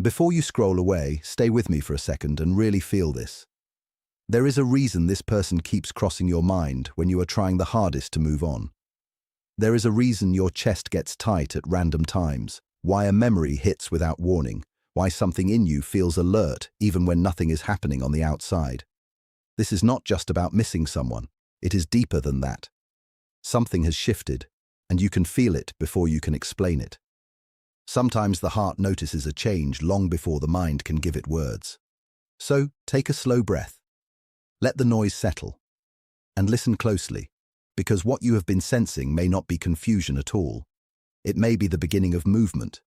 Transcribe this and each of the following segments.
Before you scroll away, stay with me for a second and really feel this. There is a reason this person keeps crossing your mind when you are trying the hardest to move on. There is a reason your chest gets tight at random times, why a memory hits without warning, why something in you feels alert even when nothing is happening on the outside. This is not just about missing someone, it is deeper than that. Something has shifted, and you can feel it before you can explain it. Sometimes the heart notices a change long before the mind can give it words. So, take a slow breath. Let the noise settle. And listen closely, because what you have been sensing may not be confusion at all. It may be the beginning of movement.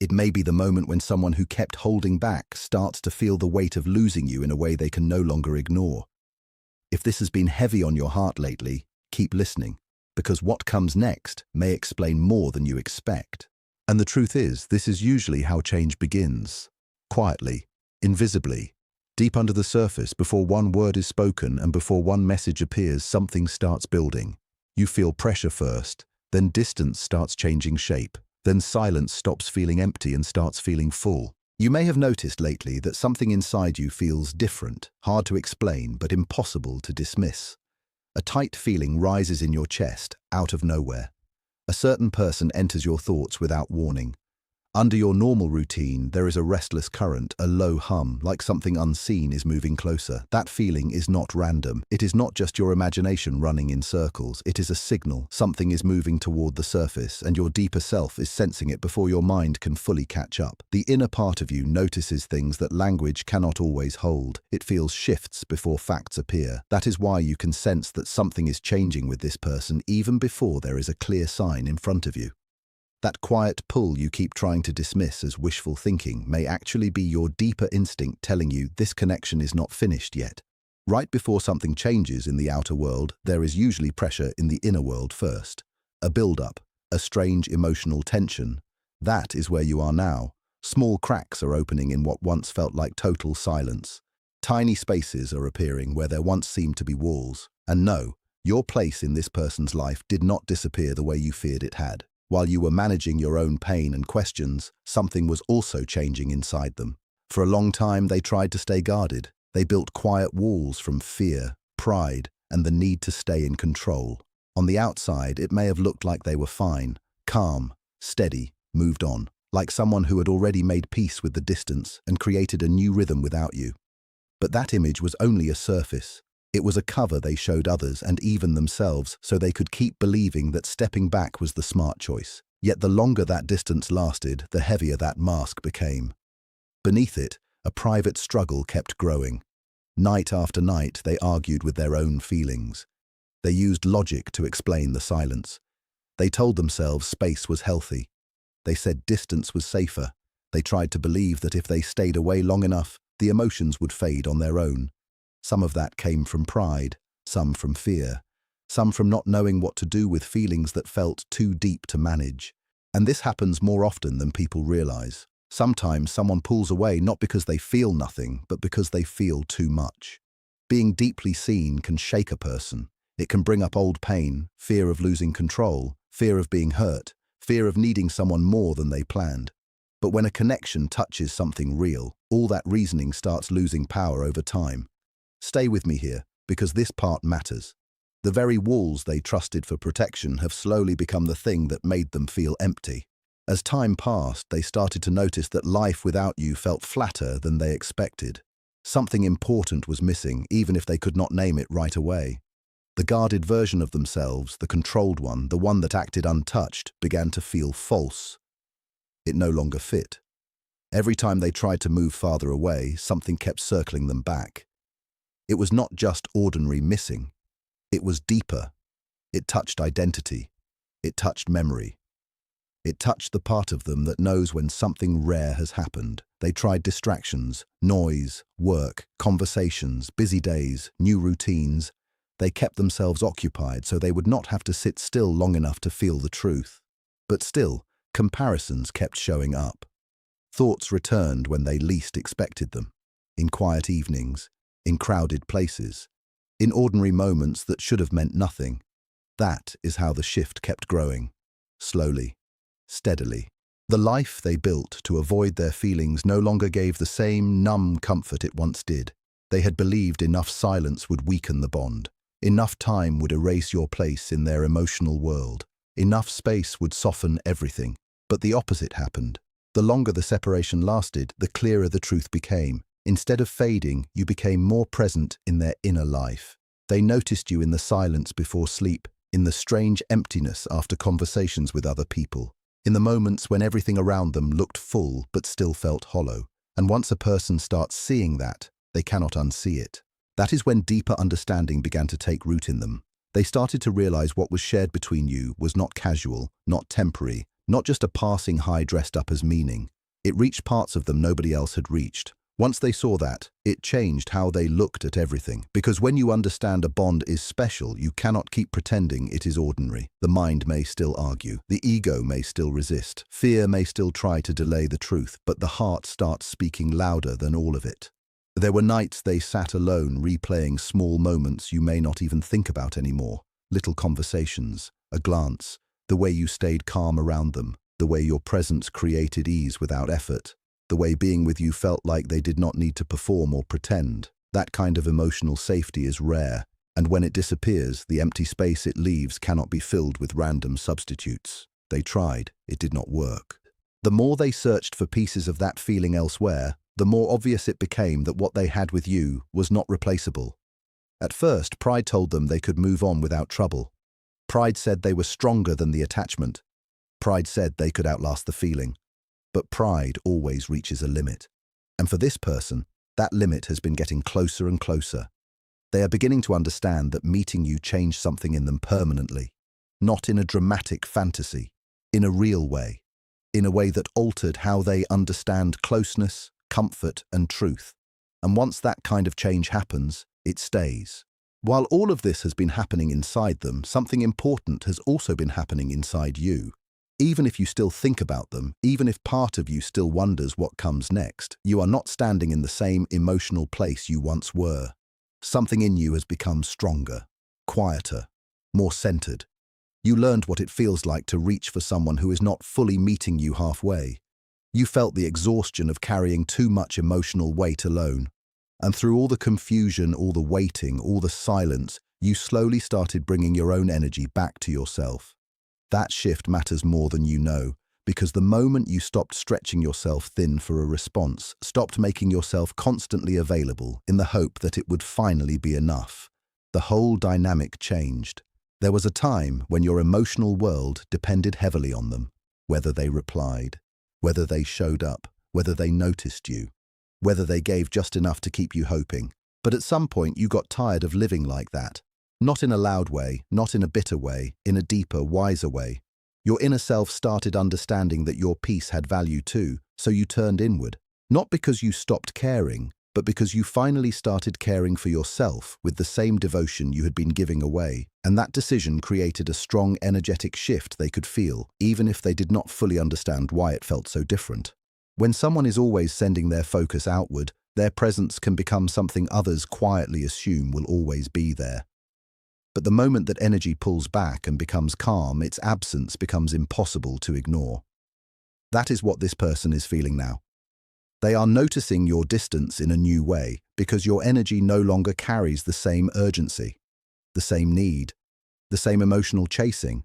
It may be the moment when someone who kept holding back starts to feel the weight of losing you in a way they can no longer ignore. If this has been heavy on your heart lately, keep listening, because what comes next may explain more than you expect. And the truth is, this is usually how change begins. Quietly, invisibly, deep under the surface, before one word is spoken and before one message appears, something starts building. You feel pressure first, then distance starts changing shape, then silence stops feeling empty and starts feeling full. You may have noticed lately that something inside you feels different, hard to explain, but impossible to dismiss. A tight feeling rises in your chest, out of nowhere. A certain person enters your thoughts without warning. Under your normal routine, there is a restless current, a low hum, like something unseen is moving closer. That feeling is not random. It is not just your imagination running in circles. It is a signal. Something is moving toward the surface, and your deeper self is sensing it before your mind can fully catch up. The inner part of you notices things that language cannot always hold. It feels shifts before facts appear. That is why you can sense that something is changing with this person even before there is a clear sign in front of you. That quiet pull you keep trying to dismiss as wishful thinking may actually be your deeper instinct telling you this connection is not finished yet. Right before something changes in the outer world, there is usually pressure in the inner world first. A build-up, a strange emotional tension. That is where you are now. Small cracks are opening in what once felt like total silence. Tiny spaces are appearing where there once seemed to be walls. And no, your place in this person's life did not disappear the way you feared it had. While you were managing your own pain and questions, something was also changing inside them. For a long time, they tried to stay guarded. They built quiet walls from fear, pride, and the need to stay in control. On the outside, it may have looked like they were fine, calm, steady, moved on, like someone who had already made peace with the distance and created a new rhythm without you. But that image was only a surface. It was a cover they showed others and even themselves so they could keep believing that stepping back was the smart choice. Yet the longer that distance lasted, the heavier that mask became. Beneath it, a private struggle kept growing. Night after night, they argued with their own feelings. They used logic to explain the silence. They told themselves space was healthy. They said distance was safer. They tried to believe that if they stayed away long enough, the emotions would fade on their own. Some of that came from pride, some from fear, some from not knowing what to do with feelings that felt too deep to manage. And this happens more often than people realize. Sometimes someone pulls away not because they feel nothing, but because they feel too much. Being deeply seen can shake a person. It can bring up old pain, fear of losing control, fear of being hurt, fear of needing someone more than they planned. But when a connection touches something real, all that reasoning starts losing power over time. Stay with me here, because this part matters. The very walls they trusted for protection have slowly become the thing that made them feel empty. As time passed, they started to notice that life without you felt flatter than they expected. Something important was missing, even if they could not name it right away. The guarded version of themselves, the controlled one, the one that acted untouched, began to feel false. It no longer fit. Every time they tried to move farther away, something kept circling them back. It was not just ordinary missing. It was deeper. It touched identity. It touched memory. It touched the part of them that knows when something rare has happened. They tried distractions, noise, work, conversations, busy days, new routines. They kept themselves occupied so they would not have to sit still long enough to feel the truth. But still, comparisons kept showing up. Thoughts returned when they least expected them. In quiet evenings, in crowded places, in ordinary moments that should have meant nothing. That is how the shift kept growing. Slowly, steadily. The life they built to avoid their feelings no longer gave the same numb comfort it once did. They had believed enough silence would weaken the bond. Enough time would erase your place in their emotional world. Enough space would soften everything. But the opposite happened. The longer the separation lasted, the clearer the truth became. Instead of fading, you became more present in their inner life. They noticed you in the silence before sleep, in the strange emptiness after conversations with other people, in the moments when everything around them looked full but still felt hollow. And once a person starts seeing that, they cannot unsee it. That is when deeper understanding began to take root in them. They started to realize what was shared between you was not casual, not temporary, not just a passing high dressed up as meaning. It reached parts of them nobody else had reached. Once they saw that, it changed how they looked at everything. Because when you understand a bond is special, you cannot keep pretending it is ordinary. The mind may still argue. The ego may still resist. Fear may still try to delay the truth, but the heart starts speaking louder than all of it. There were nights they sat alone, replaying small moments you may not even think about anymore. Little conversations, a glance, the way you stayed calm around them, the way your presence created ease without effort, the way being with you felt like they did not need to perform or pretend. That kind of emotional safety is rare, and when it disappears, the empty space it leaves cannot be filled with random substitutes. They tried, it did not work. The more they searched for pieces of that feeling elsewhere, the more obvious it became that what they had with you was not replaceable. At first, pride told them they could move on without trouble. Pride said they were stronger than the attachment. Pride said they could outlast the feeling. But pride always reaches a limit. And for this person, that limit has been getting closer and closer. They are beginning to understand that meeting you changed something in them permanently. Not in a dramatic fantasy, in a real way. In a way that altered how they understand closeness, comfort, and truth. And once that kind of change happens, it stays. While all of this has been happening inside them, something important has also been happening inside you. Even if you still think about them, even if part of you still wonders what comes next, you are not standing in the same emotional place you once were. Something in you has become stronger, quieter, more centered. You learned what it feels like to reach for someone who is not fully meeting you halfway. You felt the exhaustion of carrying too much emotional weight alone. And through all the confusion, all the waiting, all the silence, you slowly started bringing your own energy back to yourself. That shift matters more than you know, because the moment you stopped stretching yourself thin for a response, stopped making yourself constantly available in the hope that it would finally be enough, the whole dynamic changed. There was a time when your emotional world depended heavily on them, whether they replied, whether they showed up, whether they noticed you, whether they gave just enough to keep you hoping. But at some point you got tired of living like that. Not in a loud way, not in a bitter way, in a deeper, wiser way. Your inner self started understanding that your peace had value too, so you turned inward. Not because you stopped caring, but because you finally started caring for yourself with the same devotion you had been giving away. And that decision created a strong, energetic shift they could feel, even if they did not fully understand why it felt so different. When someone is always sending their focus outward, their presence can become something others quietly assume will always be there. But the moment that energy pulls back and becomes calm, its absence becomes impossible to ignore. That is what this person is feeling now. They are noticing your distance in a new way because your energy no longer carries the same urgency, the same need, the same emotional chasing.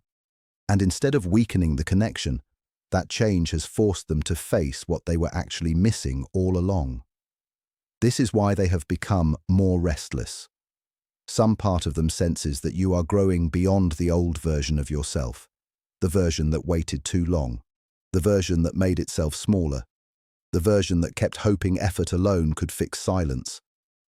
And instead of weakening the connection, that change has forced them to face what they were actually missing all along. This is why they have become more restless. Some part of them senses that you are growing beyond the old version of yourself, the version that waited too long, the version that made itself smaller, the version that kept hoping effort alone could fix silence.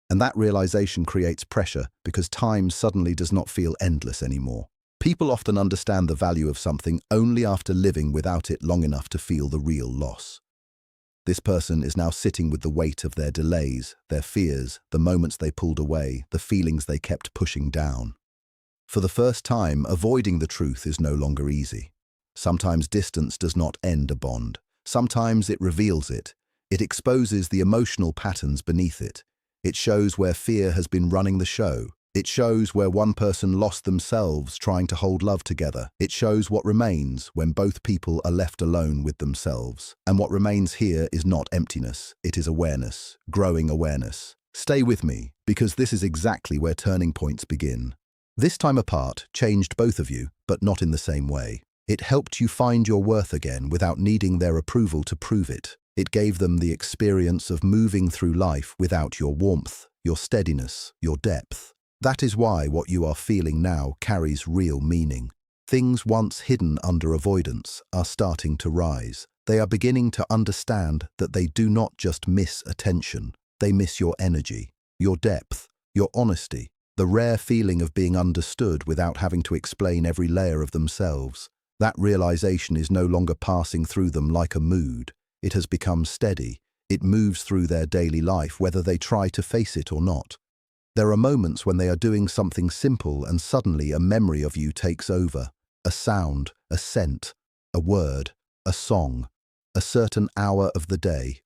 And that realization creates pressure because time suddenly does not feel endless anymore. People often understand the value of something only after living without it long enough to feel the real loss. This person is now sitting with the weight of their delays, their fears, the moments they pulled away, the feelings they kept pushing down. For the first time, avoiding the truth is no longer easy. Sometimes distance does not end a bond. Sometimes it reveals it. It exposes the emotional patterns beneath it. It shows where fear has been running the show. It shows where one person lost themselves trying to hold love together. It shows what remains when both people are left alone with themselves. And what remains here is not emptiness, it is awareness, growing awareness. Stay with me, because this is exactly where turning points begin. This time apart changed both of you, but not in the same way. It helped you find your worth again without needing their approval to prove it. It gave them the experience of moving through life without your warmth, your steadiness, your depth. That is why what you are feeling now carries real meaning. Things once hidden under avoidance are starting to rise. They are beginning to understand that they do not just miss attention, they miss your energy, your depth, your honesty, the rare feeling of being understood without having to explain every layer of themselves. That realization is no longer passing through them like a mood. It has become steady. It moves through their daily life whether they try to face it or not. There are moments when they are doing something simple and suddenly a memory of you takes over. A sound, a scent, a word, a song, a certain hour of the day.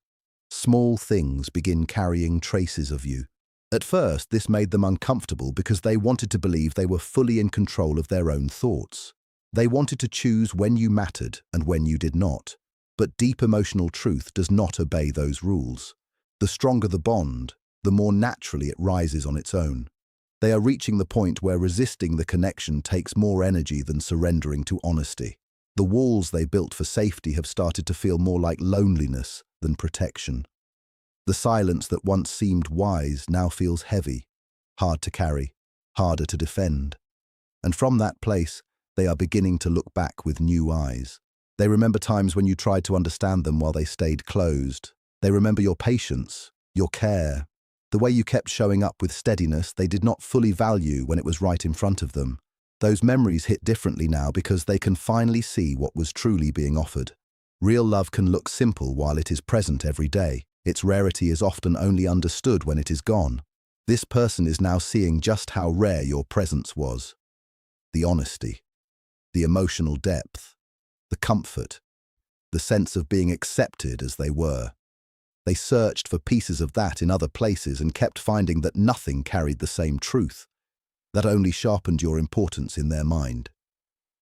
Small things begin carrying traces of you. At first, this made them uncomfortable because they wanted to believe they were fully in control of their own thoughts. They wanted to choose when you mattered and when you did not. But deep emotional truth does not obey those rules. The stronger the bond, the more naturally it rises on its own. They are reaching the point where resisting the connection takes more energy than surrendering to honesty. The walls they built for safety have started to feel more like loneliness than protection. The silence that once seemed wise now feels heavy, hard to carry, harder to defend. And from that place, they are beginning to look back with new eyes. They remember times when you tried to understand them while they stayed closed. They remember your patience, your care, the way you kept showing up with steadiness they did not fully value when it was right in front of them. Those memories hit differently now because they can finally see what was truly being offered. Real love can look simple while it is present every day. Its rarity is often only understood when it is gone. This person is now seeing just how rare your presence was. The honesty, the emotional depth, the comfort, the sense of being accepted as they were. They searched for pieces of that in other places and kept finding that nothing carried the same truth. That only sharpened your importance in their mind.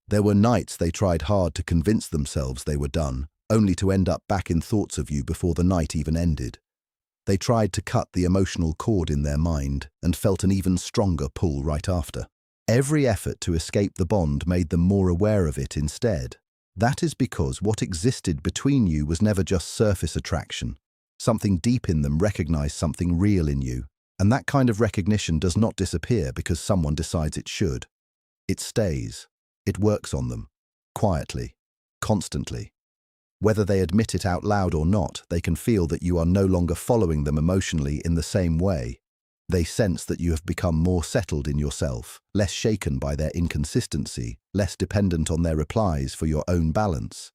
There were nights they tried hard to convince themselves they were done, only to end up back in thoughts of you before the night even ended. They tried to cut the emotional cord in their mind and felt an even stronger pull right after. Every effort to escape the bond made them more aware of it instead. That is because what existed between you was never just surface attraction. Something deep in them recognized something real in you, and that kind of recognition does not disappear because someone decides it should. It stays. It works on them, quietly, constantly. Whether they admit it out loud or not, they can feel that you are no longer following them emotionally in the same way. They sense that you have become more settled in yourself, less shaken by their inconsistency, less dependent on their replies for your own balance.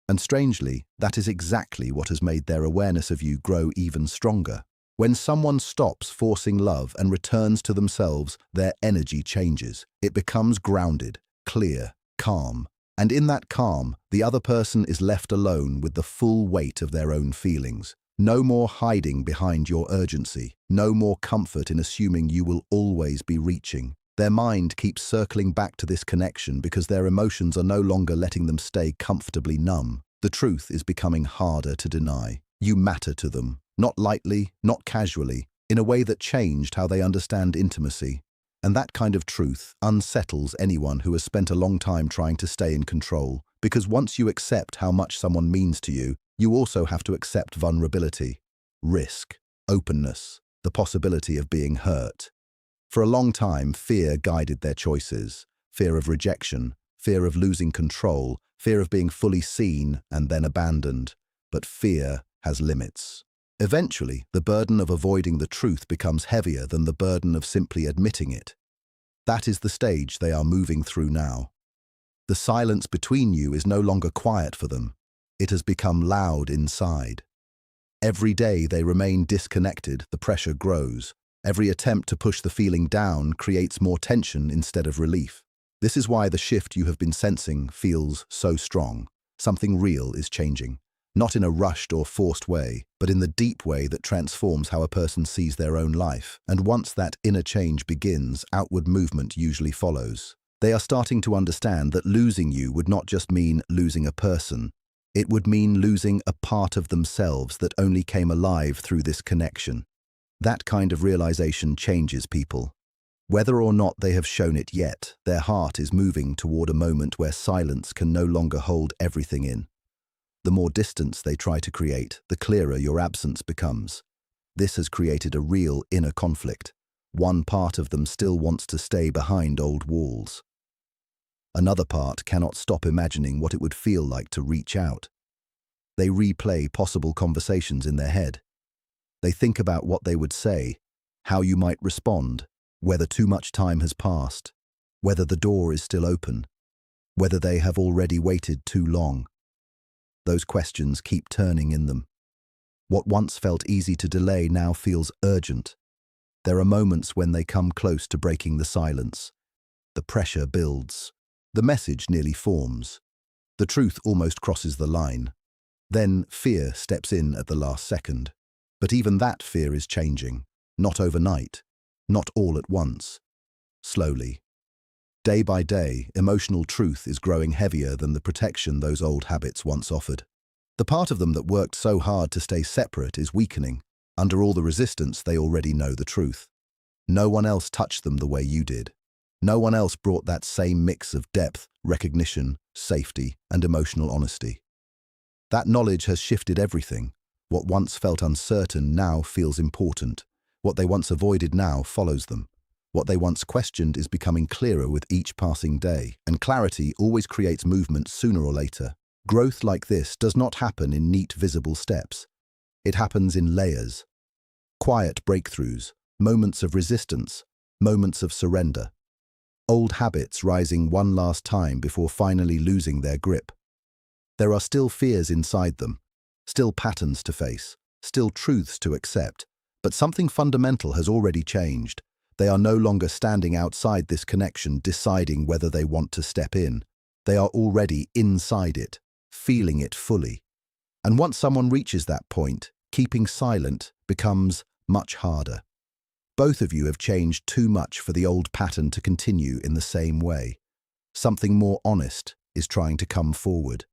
And strangely, that is exactly what has made their awareness of you grow even stronger. When someone stops forcing love and returns to themselves, their energy changes. It becomes grounded, clear, calm. And in that calm, the other person is left alone with the full weight of their own feelings. No more hiding behind your urgency. No more comfort in assuming you will always be reaching. Their mind keeps circling back to this connection because their emotions are no longer letting them stay comfortably numb. The truth is becoming harder to deny. You matter to them, not lightly, not casually, in a way that changed how they understand intimacy. And that kind of truth unsettles anyone who has spent a long time trying to stay in control, because once you accept how much someone means to you, you also have to accept vulnerability, risk, openness, the possibility of being hurt. For a long time, fear guided their choices. Fear of rejection, fear of losing control, fear of being fully seen and then abandoned. But fear has limits. Eventually, the burden of avoiding the truth becomes heavier than the burden of simply admitting it. That is the stage they are moving through now. The silence between you is no longer quiet for them. It has become loud inside. Every day they remain disconnected, the pressure grows. Every attempt to push the feeling down creates more tension instead of relief. This is why the shift you have been sensing feels so strong. Something real is changing. Not in a rushed or forced way, but in the deep way that transforms how a person sees their own life. And once that inner change begins, outward movement usually follows. They are starting to understand that losing you would not just mean losing a person. It would mean losing a part of themselves that only came alive through this connection. That kind of realization changes people. Whether or not they have shown it yet, their heart is moving toward a moment where silence can no longer hold everything in. The more distance they try to create, the clearer your absence becomes. This has created a real inner conflict. One part of them still wants to stay behind old walls. Another part cannot stop imagining what it would feel like to reach out. They replay possible conversations in their head. They think about what they would say, how you might respond, whether too much time has passed, whether the door is still open, whether they have already waited too long. Those questions keep turning in them. What once felt easy to delay now feels urgent. There are moments when they come close to breaking the silence. The pressure builds. The message nearly forms. The truth almost crosses the line. Then fear steps in at the last second. But even that fear is changing. Not overnight. Not all at once. Slowly. Day by day, emotional truth is growing heavier than the protection those old habits once offered. The part of them that worked so hard to stay separate is weakening. Under all the resistance, they already know the truth. No one else touched them the way you did. No one else brought that same mix of depth, recognition, safety, and emotional honesty. That knowledge has shifted everything. What once felt uncertain now feels important. What they once avoided now follows them. What they once questioned is becoming clearer with each passing day, and clarity always creates movement sooner or later. Growth like this does not happen in neat, visible steps. It happens in layers. Quiet breakthroughs, moments of resistance, moments of surrender. Old habits rising one last time before finally losing their grip. There are still fears inside them, still patterns to face, still truths to accept, but something fundamental has already changed. They are no longer standing outside this connection deciding whether they want to step in. They are already inside it, feeling it fully. And once someone reaches that point, keeping silent becomes much harder. Both of you have changed too much for the old pattern to continue in the same way. Something more honest is trying to come forward.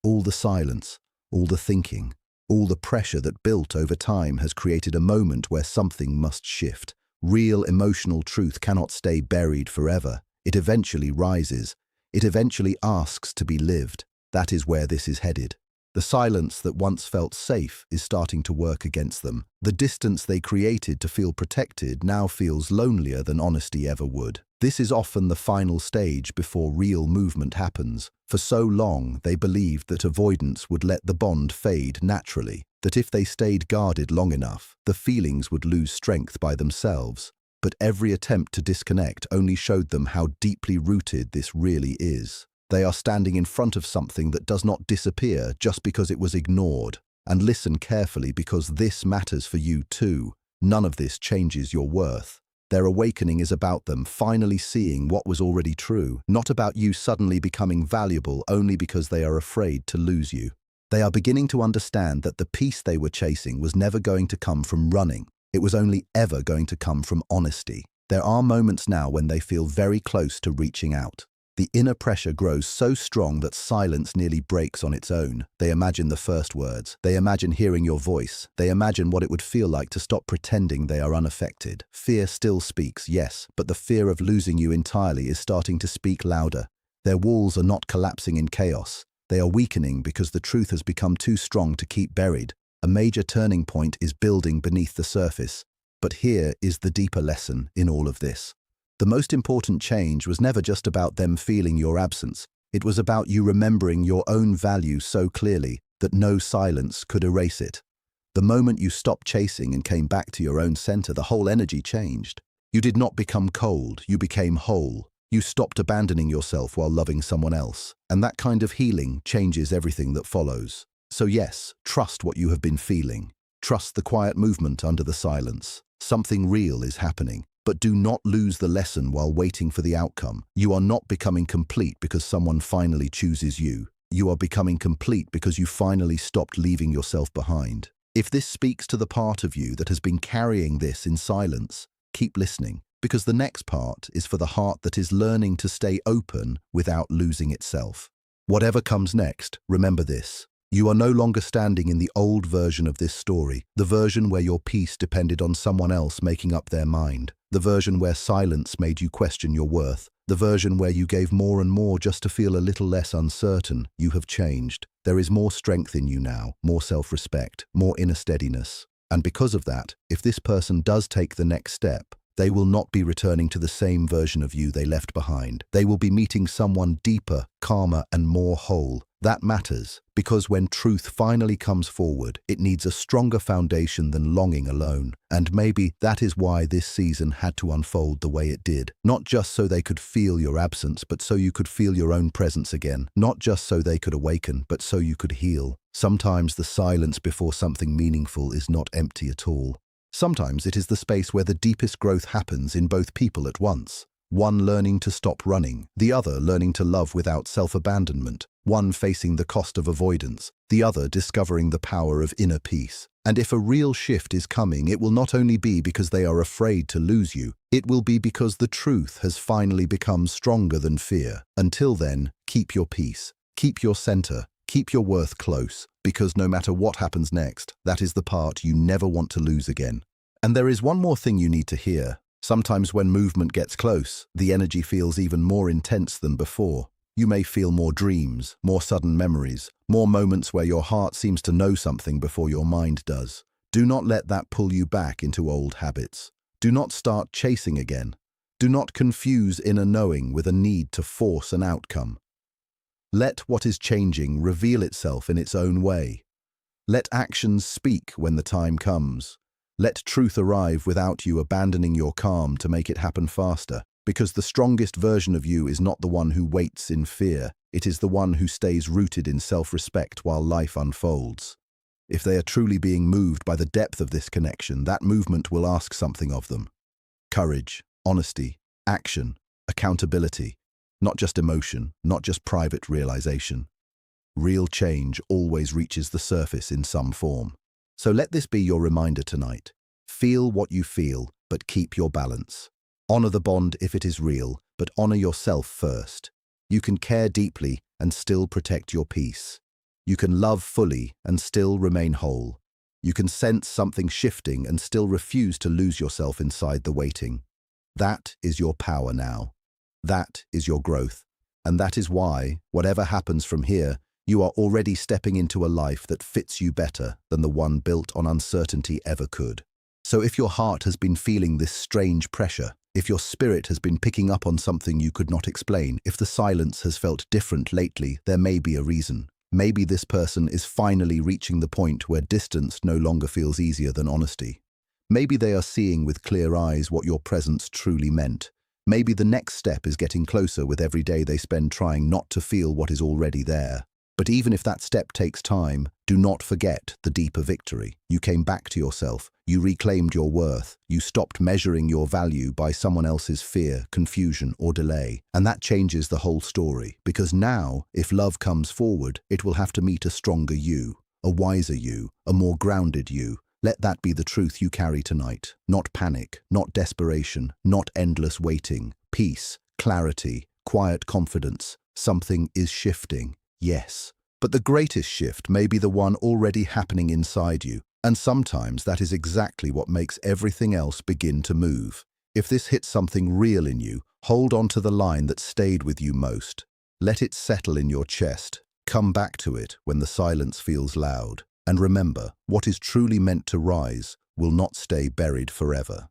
All the silence, all the thinking, all the pressure that built over time has created a moment where something must shift. Real emotional truth cannot stay buried forever. It eventually rises. It eventually asks to be lived. That is where this is headed. The silence that once felt safe is starting to work against them. The distance they created to feel protected now feels lonelier than honesty ever would. This is often the final stage before real movement happens. For so long, they believed that avoidance would let the bond fade naturally, that if they stayed guarded long enough, the feelings would lose strength by themselves. But every attempt to disconnect only showed them how deeply rooted this really is. They are standing in front of something that does not disappear just because it was ignored. And listen carefully, because this matters for you too. None of this changes your worth. Their awakening is about them finally seeing what was already true, not about you suddenly becoming valuable only because they are afraid to lose you. They are beginning to understand that the peace they were chasing was never going to come from running. It was only ever going to come from honesty. There are moments now when they feel very close to reaching out. The inner pressure grows so strong that silence nearly breaks on its own. They imagine the first words. They imagine hearing your voice. They imagine what it would feel like to stop pretending they are unaffected. Fear still speaks, yes, but the fear of losing you entirely is starting to speak louder. Their walls are not collapsing in chaos. They are weakening because the truth has become too strong to keep buried. A major turning point is building beneath the surface. But here is the deeper lesson in all of this. The most important change was never just about them feeling your absence. It was about you remembering your own value so clearly that no silence could erase it. The moment you stopped chasing and came back to your own center, the whole energy changed. You did not become cold, you became whole. You stopped abandoning yourself while loving someone else. And that kind of healing changes everything that follows. So yes, trust what you have been feeling. Trust the quiet movement under the silence. Something real is happening. But do not lose the lesson while waiting for the outcome. You are not becoming complete because someone finally chooses you. You are becoming complete because you finally stopped leaving yourself behind. If this speaks to the part of you that has been carrying this in silence, keep listening, because the next part is for the heart that is learning to stay open without losing itself. Whatever comes next, remember this. You are no longer standing in the old version of this story, the version where your peace depended on someone else making up their mind, the version where silence made you question your worth, the version where you gave more and more just to feel a little less uncertain. You have changed. There is more strength in you now, more self-respect, more inner steadiness. And because of that, if this person does take the next step, they will not be returning to the same version of you they left behind. They will be meeting someone deeper, calmer, and more whole. That matters, because when truth finally comes forward, it needs a stronger foundation than longing alone. And maybe that is why this season had to unfold the way it did. Not just so they could feel your absence, but so you could feel your own presence again. Not just so they could awaken, but so you could heal. Sometimes the silence before something meaningful is not empty at all. Sometimes it is the space where the deepest growth happens in both people at once. One learning to stop running, the other learning to love without self-abandonment. One facing the cost of avoidance, the other discovering the power of inner peace. And if a real shift is coming, it will not only be because they are afraid to lose you, it will be because the truth has finally become stronger than fear. Until then, keep your peace, keep your center, keep your worth close, because no matter what happens next, that is the part you never want to lose again. And there is one more thing you need to hear. Sometimes when movement gets close, the energy feels even more intense than before. You may feel more dreams, more sudden memories, more moments where your heart seems to know something before your mind does. Do not let that pull you back into old habits. Do not start chasing again. Do not confuse inner knowing with a need to force an outcome. Let what is changing reveal itself in its own way. Let actions speak when the time comes. Let truth arrive without you abandoning your calm to make it happen faster, because the strongest version of you is not the one who waits in fear. It is the one who stays rooted in self-respect while life unfolds. If they are truly being moved by the depth of this connection, that movement will ask something of them. Courage, honesty, action, accountability. Not just emotion, not just private realization. Real change always reaches the surface in some form. So let this be your reminder tonight. Feel what you feel, but keep your balance. Honor the bond if it is real, but honor yourself first. You can care deeply and still protect your peace. You can love fully and still remain whole. You can sense something shifting and still refuse to lose yourself inside the waiting. That is your power now. That is your growth. And that is why, whatever happens from here, you are already stepping into a life that fits you better than the one built on uncertainty ever could. So if your heart has been feeling this strange pressure, if your spirit has been picking up on something you could not explain, if the silence has felt different lately, there may be a reason. Maybe this person is finally reaching the point where distance no longer feels easier than honesty. Maybe they are seeing with clear eyes what your presence truly meant. Maybe the next step is getting closer with every day they spend trying not to feel what is already there. But even if that step takes time, do not forget the deeper victory. You came back to yourself. You reclaimed your worth. You stopped measuring your value by someone else's fear, confusion, or delay. And that changes the whole story. Because now, if love comes forward, it will have to meet a stronger you, a wiser you, a more grounded you. Let that be the truth you carry tonight. Not panic, not desperation, not endless waiting. Peace, clarity, quiet confidence. Something is shifting. Yes, but the greatest shift may be the one already happening inside you, and sometimes that is exactly what makes everything else begin to move. If this hits something real in you, hold on to the line that stayed with you most. Let it settle in your chest. Come back to it when the silence feels loud. And remember, what is truly meant to rise will not stay buried forever.